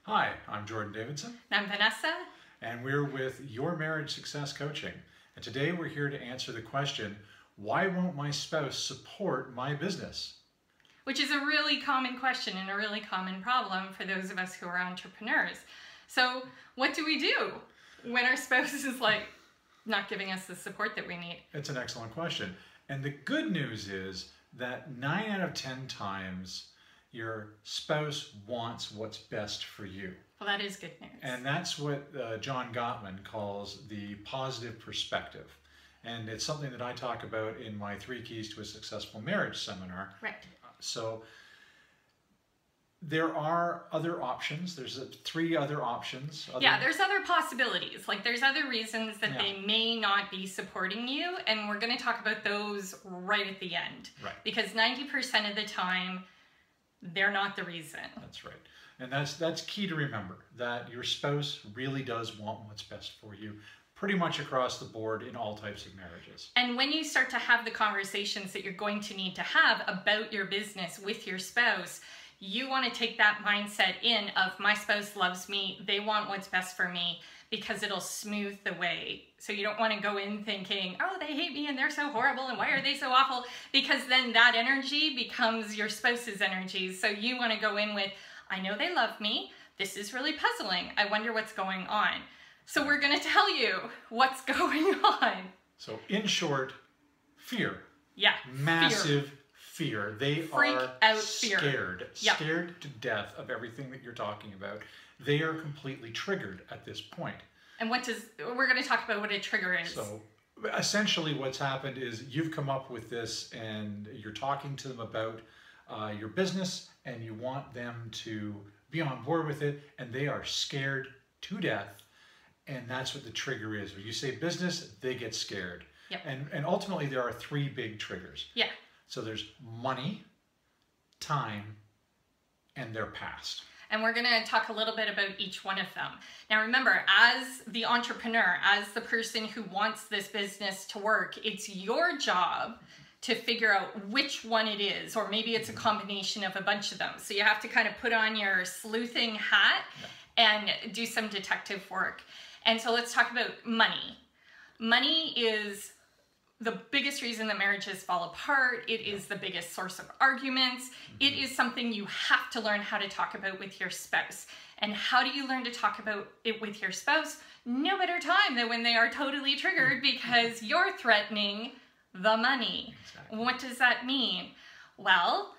Hi, I'm Jordan Davidson. And I'm Vanessa. And we're with Your Marriage Success Coaching. And today we're here to answer the question, why won't my spouse support my business? Which is a really common question and a really common problem for those of us who are entrepreneurs. So what do we do when our spouse is not giving us the support that we need? It's an excellent question. And the good news is that 9 out of 10 times your spouse wants what's best for you. Well, that is good news. And that's what John Gottman calls the positive perspective. And it's something that I talk about in my 3 Keys to a Successful Marriage seminar. Right. So there are other options. There's 3 other options. There's other possibilities. There's other reasons that they may not be supporting you. And we're going to talk about those right at the end. Right. Because 90% of the time, they're not the reason. That's right. And that's key to remember, that your spouse really does want what's best for you pretty much across the board in all types of marriages. And when you start to have the conversations that you're going to need to have about your business with your spouse, you want to take that mindset in of my spouse loves me, they want what's best for me, because it'll smooth the way. So you don't want to go in thinking, oh, they hate me and they're so horrible and why are they so awful? Because then that energy becomes your spouse's energy. So you want to go in with, I know they love me. This is really puzzling. I wonder what's going on. So we're going to tell you what's going on. So in short, fear. Yeah. Massive fear. They Freak are out scared. Yep. Scared to death of everything that you're talking about. They are completely triggered at this point. And we're going to talk about what a trigger is. So essentially what's happened is you've come up with this and you're talking to them about your business and you want them to be on board with it, and they are scared to death. And that's what the trigger is. When you say business, they get scared. Yep. And ultimately there are 3 big triggers. Yeah. So there's money, time, and their past. And we're going to talk a little bit about each one of them. Now remember, as the entrepreneur, as the person who wants this business to work, it's your job to figure out which one it is, or maybe it's a combination of a bunch of them. So you have to kind of put on your sleuthing hat and do some detective work. And so let's talk about money. Money is the biggest reason that marriages fall apart. It is the biggest source of arguments. It is something you have to learn how to talk about with your spouse. And how do you learn to talk about it with your spouse? No better time than when they are totally triggered because you're threatening the money. Exactly. What does that mean? Well,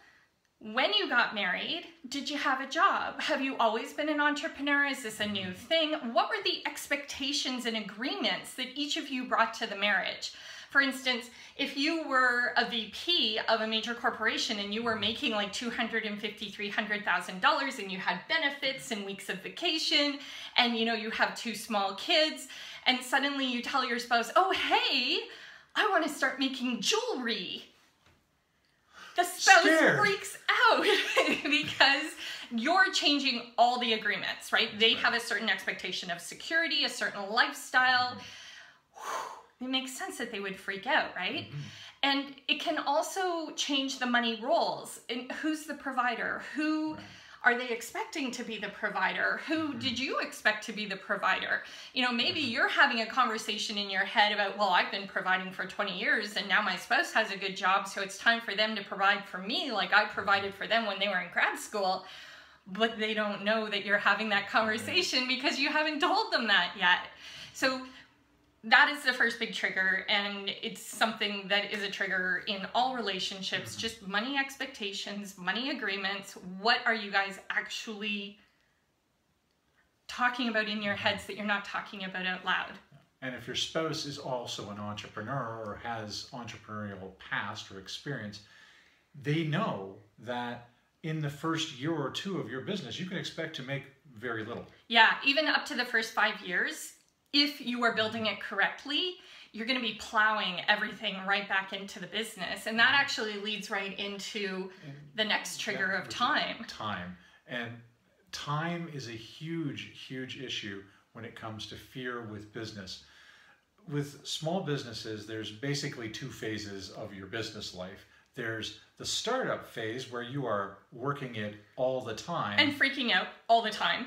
when you got married, did you have a job? Have you always been an entrepreneur? Is this a new thing? What were the expectations and agreements that each of you brought to the marriage? For instance, if you were a VP of a major corporation and you were making like $250,000, $300,000 and you had benefits and weeks of vacation and you have 2 small kids, and suddenly you tell your spouse, oh, hey, I want to start making jewelry. The spouse freaks out because you're changing all the agreements, right? They have a certain expectation of security, a certain lifestyle. It makes sense that they would freak out, right? And it can also change the money roles. And who's the provider? Who are they expecting to be the provider? Who did you expect to be the provider? Maybe you're having a conversation in your head about, well, I've been providing for 20 years and now my spouse has a good job, so it's time for them to provide for me like I provided for them when they were in grad school. But they don't know that you're having that conversation because you haven't told them that yet. So that is the first big trigger, and it's something that is a trigger in all relationships, just money expectations, money agreements. What are you guys actually talking about in your heads that you're not talking about out loud? And if your spouse is also an entrepreneur or has entrepreneurial past or experience, they know that in the first year or 2 of your business, you can expect to make very little. Yeah, even up to the first 5 years. If you are building it correctly, you're going to be plowing everything right back into the business. And that actually leads right into the next trigger of time. Time. And time is a huge, huge issue when it comes to fear with business. With small businesses, there's basically 2 phases of your business life. There's the startup phase where you are working it all the time. And freaking out all the time.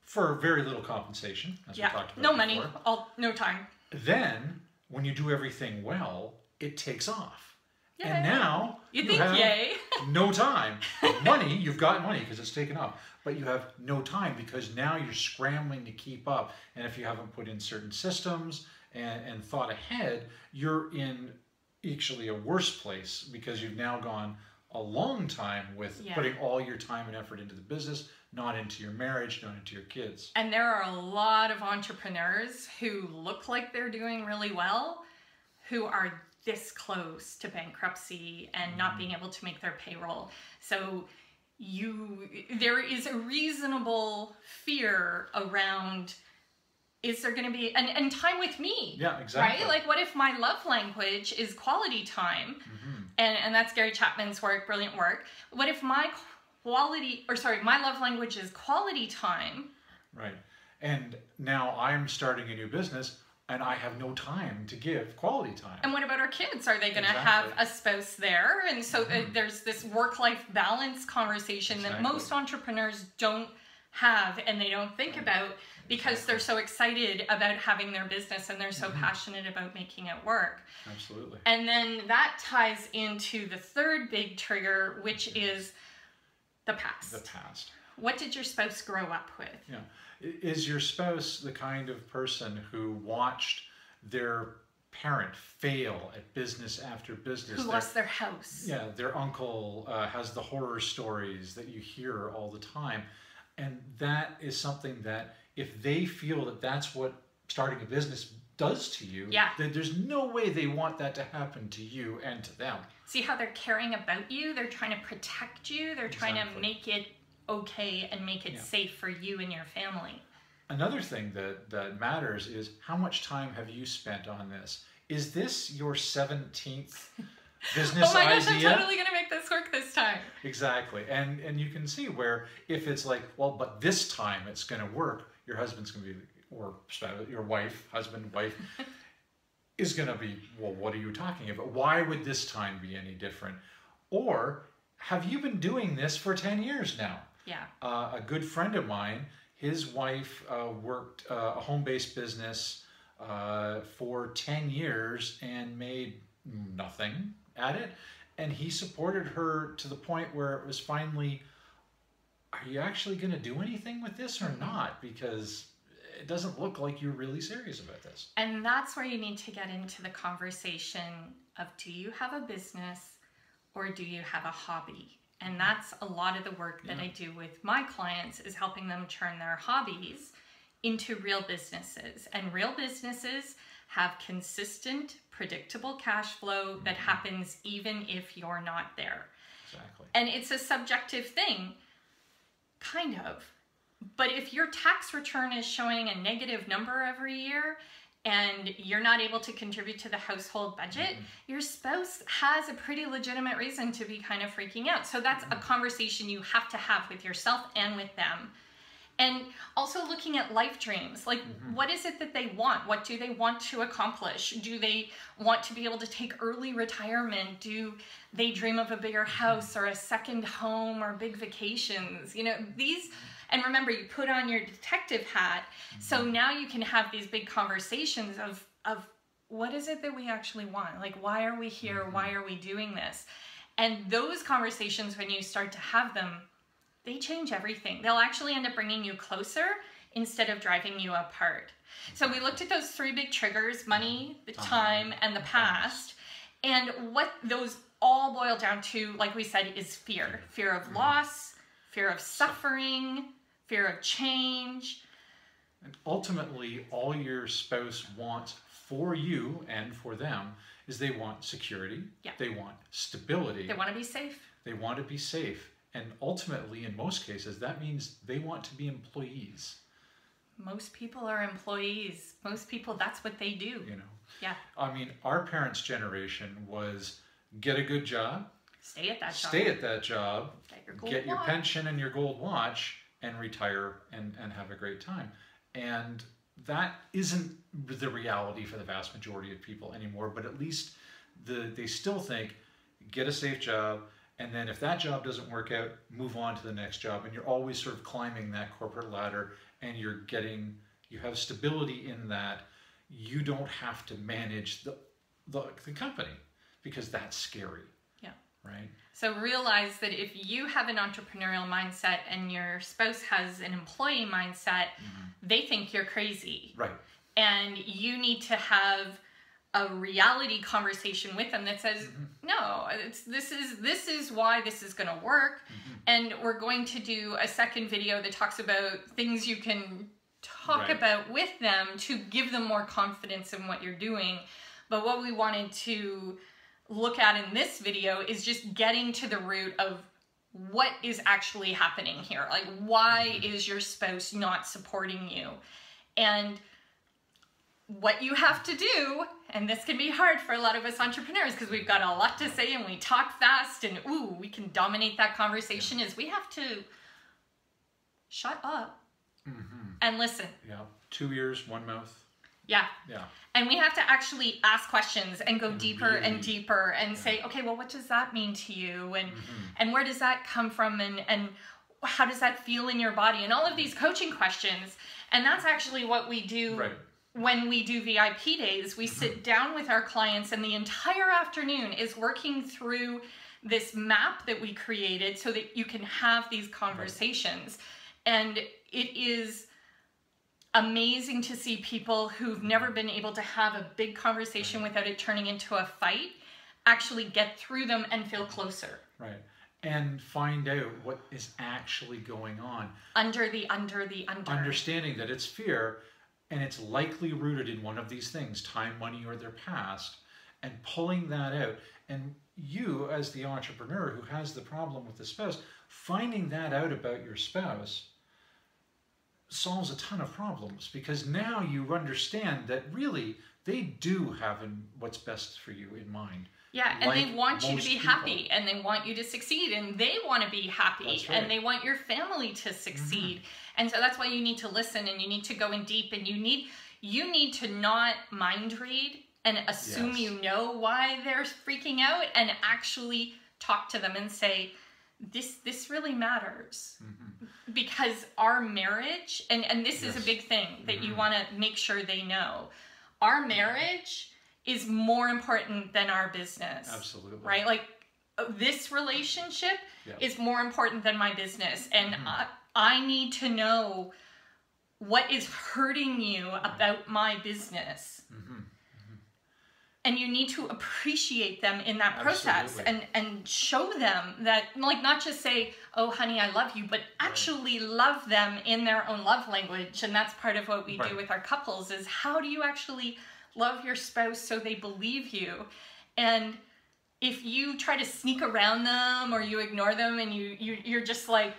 for very little compensation, as we Yeah, talked about no before. money, no time. Then, when you do everything well, it takes off. Yay. And now You think have yay? no time. Money, you've got money because it's taken off, but you have no time because now you're scrambling to keep up. And if you haven't put in certain systems and thought ahead, you're in actually a worse place because you've now gone a long time with putting all your time and effort into the business, not into your marriage, not into your kids. And there are a lot of entrepreneurs who look like they're doing really well, who are this close to bankruptcy and not being able to make their payroll. So there is a reasonable fear around, is there going to be and time with me? Yeah, exactly. Right? Like, what if my love language is quality time? And that's Gary Chapman's work, brilliant work. What if my love language is quality time? Right. And now I'm starting a new business and I have no time to give quality time. And what about our kids? Are they going to have a spouse there? And so there's this work-life balance conversation that most entrepreneurs don't have and they don't think about because they're so excited about having their business and they're so passionate about making it work. Absolutely. And then that ties into the third big trigger, which is the past. The past. What did your spouse grow up with? Yeah. Is your spouse the kind of person who watched their parent fail at business after business? Who lost their house? Yeah, their uncle has the horror stories that you hear all the time. And that is something that if they feel that that's what starting a business does to you, then there's no way they want that to happen to you and to them. See how they're caring about you? They're trying to protect you. They're trying to make it okay and make it safe for you and your family. Another thing that matters is how much time have you spent on this? Is this your 17th business idea? Oh my gosh, I'm totally going to make this work this time. Exactly. And you can see where if it's like, well, but this time it's going to work, your husband's going to be, or your wife, husband, wife, is going to be, well, what are you talking about? Why would this time be any different? Or have you been doing this for 10 years now? Yeah. A good friend of mine, his wife worked a home-based business for 10 years and made nothing at it. And he supported her to the point where it was finally, are you actually going to do anything with this or not? Because it doesn't look like you're really serious about this. And that's where you need to get into the conversation of, do you have a business or do you have a hobby? And that's a lot of the work that I do with my clients, is helping them turn their hobbies into real businesses. And real businesses have consistent, predictable cash flow that happens even if you're not there. Exactly. And it's a subjective thing, kind of. But if your tax return is showing a negative number every year and you're not able to contribute to the household budget, your spouse has a pretty legitimate reason to be kind of freaking out. So that's a conversation you have to have with yourself and with them. And also looking at life dreams, like what is it that they want? What do they want to accomplish? Do they want to be able to take early retirement? Do they dream of a bigger house or a second home or big vacations? You know, these, and remember, you put on your detective hat. So now you can have these big conversations of what is it that we actually want? Like, why are we here? Why are we doing this? And those conversations, when you start to have them, they change everything. They'll actually end up bringing you closer instead of driving you apart. So we looked at those three big triggers: money, the time, and the past. And what those all boil down to, like we said, is fear. Fear of loss, fear of suffering, fear of change. And ultimately, all your spouse wants for you and for them is they want security. Yeah. They want stability. They want to be safe. They want to be safe. And ultimately, in most cases, that means they want to be employees. Most people are employees. Most people, that's what they do. You know. Yeah. I mean, our parents' generation was get a good job. Stay at that job. Stay at that job. Get your pension and your gold watch and retire and have a great time. And that isn't the reality for the vast majority of people anymore, but at least they still think, get a safe job And then if that job doesn't work out, move on to the next job. And you're always sort of climbing that corporate ladder, and you have stability in that. You don't have to manage the company, because that's scary. Yeah. Right? So realize that if you have an entrepreneurial mindset and your spouse has an employee mindset, they think you're crazy. Right. And you need to have a reality conversation with them that says, no, this is why this is going to work. And we're going to do a second video that talks about things you can talk about with them to give them more confidence in what you're doing. But what we wanted to look at in this video is just getting to the root of what is actually happening here. Like, why is your spouse not supporting you? And what you have to do, and this can be hard for a lot of us entrepreneurs because we've got a lot to say and we talk fast and we can dominate that conversation, is we have to shut up and listen. Yeah. 2 ears, 1 mouth. Yeah. Yeah. And we have to actually ask questions and go deeper really, and deeper and say, okay, well, what does that mean to you? And where does that come from? And how does that feel in your body? And all of these coaching questions. And that's actually what we do when we do VIP days. We sit down with our clients, and the entire afternoon is working through this map that we created so that you can have these conversations. And it is amazing to see people who've never been able to have a big conversation without it turning into a fight actually get through them and feel closer. Right. And find out what is actually going on. Under. Understanding that it's fear, and it's likely rooted in one of these things, time, money, or their past, and pulling that out. And you, as the entrepreneur who has the problem with the spouse, finding that out about your spouse solves a ton of problems, because now you understand that really they do have what's best for you in mind. Yeah, and they want you to be happy, and they want you to succeed, and they want to be happy, and they want your family to succeed. And so that's why you need to listen, and you need to go in deep, and you need to not mind read and assume you know why they're freaking out, and actually talk to them and say, this really matters. Because our marriage, and this is a big thing that you want to make sure they know, our marriage is more important than our business. Absolutely. Right? Like, this relationship is more important than my business. And I need to know what is hurting you about my business. And you need to appreciate them in that process and show them that, like, not just say, oh, honey, I love you, but actually love them in their own love language. And that's part of what we do with our couples, is how do you actually love your spouse so they believe you? And if you try to sneak around them, or you ignore them, and you're just like,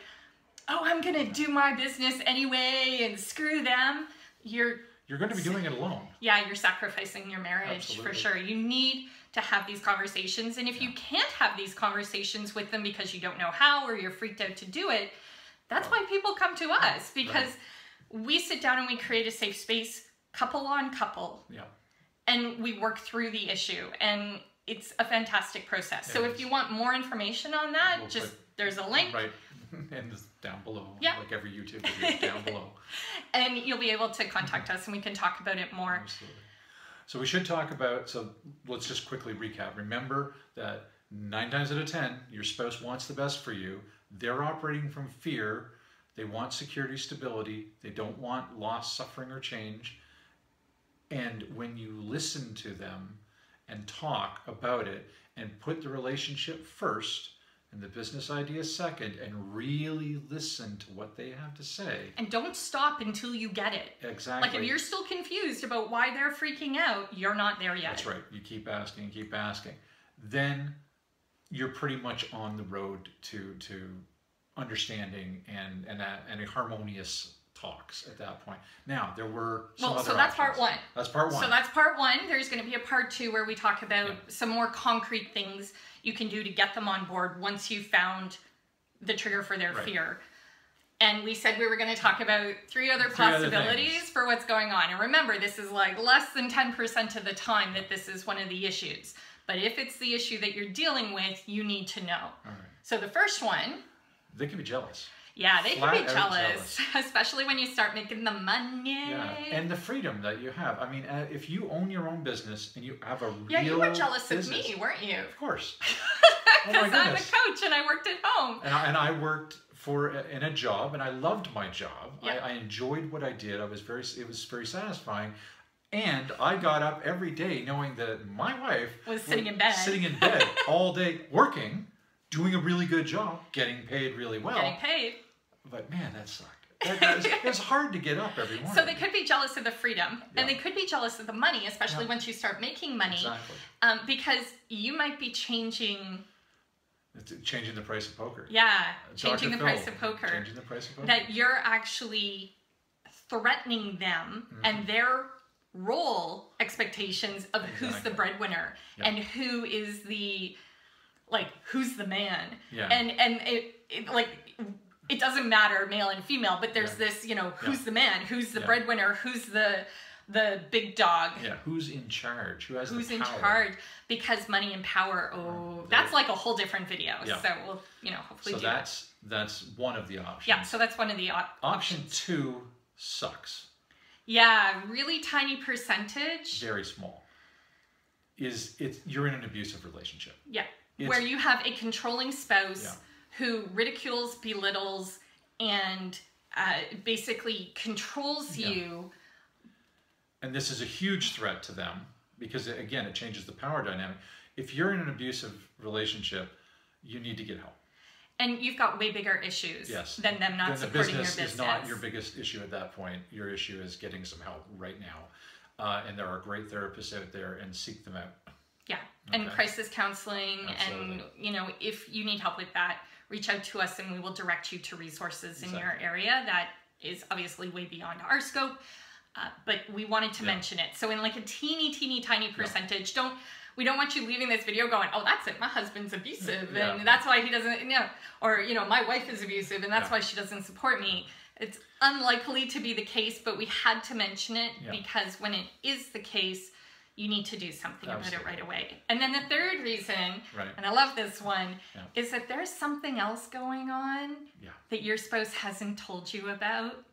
oh, I'm going to do my business anyway and screw them, you're going to be doing it alone. Yeah, you're sacrificing your marriage for sure. You need to have these conversations. And if you can't have these conversations with them because you don't know how, or you're freaked out to do it, that's why people come to us, because we sit down and we create a safe space, couple on couple. And we work through the issue. And it's a fantastic process. So if you want more information on that, there's a link. And it's down below, like every YouTube video is down below. And you'll be able to contact us, and we can talk about it more. Absolutely. So we should talk about, so let's just quickly recap. Remember that 9 times out of 10, your spouse wants the best for you. They're operating from fear. They want security, stability. They don't want loss, suffering, or change. And when you listen to them and talk about it and put the relationship first and the business idea second, and really listen to what they have to say. And don't stop until you get it. Exactly. Like, if you're still confused about why they're freaking out, you're not there yet. That's right. You keep asking, then you're pretty much on the road to understanding and a harmonious talks at that point. Now, there were some other so that's options. part one. That's part one. So that's part one. There's going to be a part two where we talk about some more concrete things you can do to get them on board once you've found the trigger for their fear. And we said we were going to talk about three other possibilities for what's going on. And remember, this is like less than 10% of the time that this is one of the issues. But if it's the issue that you're dealing with, you need to know. All right. So the first one, they can be jealous. yeah, they can Flat be out jealous, especially when you start making the money. Yeah, and the freedom that you have. I mean, if you own your own business and you have a real Yeah, you were jealous business, of me, weren't you? Of course. Because I'm a coach and I worked at home. And I worked in a job, and I loved my job. Yeah. I enjoyed what I did. It was very satisfying. And I got up every day knowing that my wife Was sitting in bed all day working, doing a really good job, getting paid really well. Getting paid. But man, that sucked. It's hard to get up every morning. So they could be jealous of the freedom, Yeah. and they could be jealous of the money, especially once you start making money. Exactly. Because you might be changing. It's changing the price of poker. Yeah, Dr. changing the Phil, price of poker. Changing the price of poker. That you're actually threatening them and their role expectations of who's the Exactly. breadwinner and who is the, like, who's the man. Yeah. And it doesn't matter male and female, but there's this, you know, who's the man, who's the breadwinner, who's the big dog. Yeah, who's in charge? Who's in the power? charge? Because money and power, that's like a whole different video. Yeah. So we'll, you know, hopefully So do that. that's one of the options. Yeah, so that's one of the Option 2 sucks. Yeah, really tiny percentage. Very small. You're in an abusive relationship. Yeah, It's- where you have a controlling spouse Yeah. who ridicules, belittles, and basically controls you. And this is a huge threat to them because, again, it changes the power dynamic. If you're in an abusive relationship, you need to get help. And you've got way bigger issues than them not Then supporting your business business. is not your biggest issue at that point. Your issue is getting some help right now. And there are great therapists out there, and seek them out. Yeah, and Okay. crisis counseling, Absolutely. and you know, if you need help with that, reach out to us and we will direct you to resources in your Exactly. area. That is obviously way beyond our scope, but we wanted to mention it. So in like a teeny tiny percentage, we don't want you leaving this video going, oh, that's it, my husband's abusive and that's why he doesn't, you know, or, you know, my wife is abusive and that's why she doesn't support me. It's unlikely to be the case, but we had to mention it because when it is the case, you need to do something about it right away. And then the third reason, and I love this one, is that there's something else going on that your spouse hasn't told you about.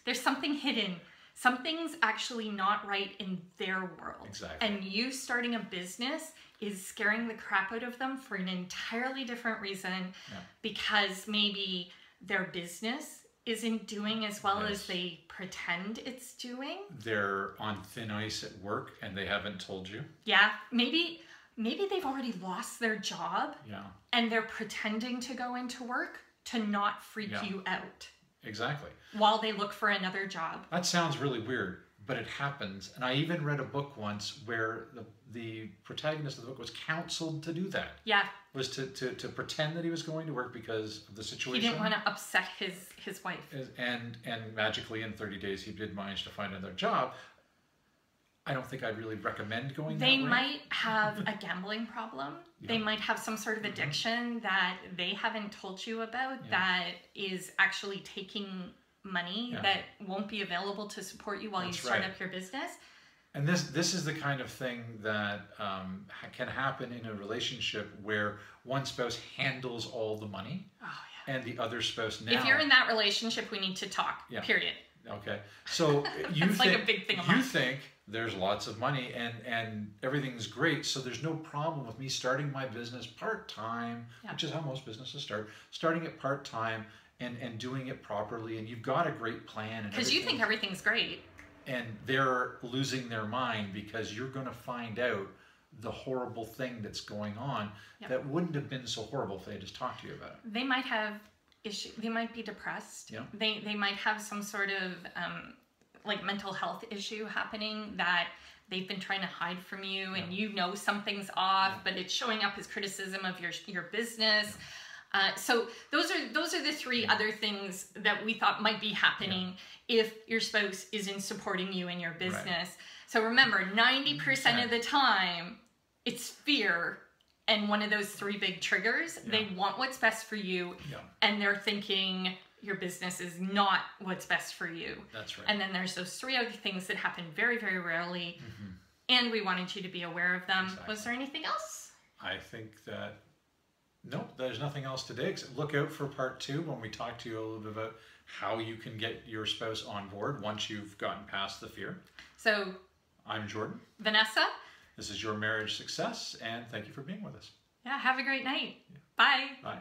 There's something hidden. Something's actually not right in their world. Exactly. And you starting a business is scaring the crap out of them for an entirely different reason because maybe their business isn't doing as well as they pretend it's doing. They're on thin ice at work and they haven't told you. Yeah, maybe they've already lost their job and they're pretending to go into work to not freak you out. Exactly. While they look for another job. That sounds really weird, but it happens. And I even read a book once where the protagonist of the book was counseled to do that. Yeah. Was to pretend that he was going to work because of the situation. He didn't want to upset his wife. And magically in 30 days he did manage to find another job. I don't think I'd really recommend going that way. They might have a gambling problem. They might have some sort of addiction that they haven't told you about that is actually taking money that won't be available to support you while you start up your business. And this is the kind of thing that can happen in a relationship where one spouse handles all the money and the other spouse now... If you're in that relationship, we need to talk, period. Okay. So you It's like a big thing of you mine. think there's lots of money and everything's great, so there's no problem with me starting my business part-time, which is how most businesses start, starting it part-time and doing it properly, and you've got a great plan. Because you think everything's great. And they're losing their mind because you're going to find out the horrible thing that's going on that wouldn't have been so horrible if they just talked to you about it. They might have issues. They might be depressed. Yeah. They might have some sort of like mental health issue happening that they've been trying to hide from you, and you know something's off, but it's showing up as criticism of your business. So those are the three other things that we thought might be happening if your spouse isn't supporting you in your business. So remember, 90% of the time, it's fear and one of those three big triggers. They want what's best for you, and they're thinking your business is not what's best for you. That's right. And then there's those three other things that happen very, very rarely, and we wanted you to be aware of them. Exactly. Was there anything else? I think that Nope, there's nothing else today. Look out for part 2 when we talk to you a little bit about how you can get your spouse on board once you've gotten past the fear. So, I'm Jordan. Vanessa. This is Your Marriage Success, and thank you for being with us. Yeah, have a great night. Bye. Bye.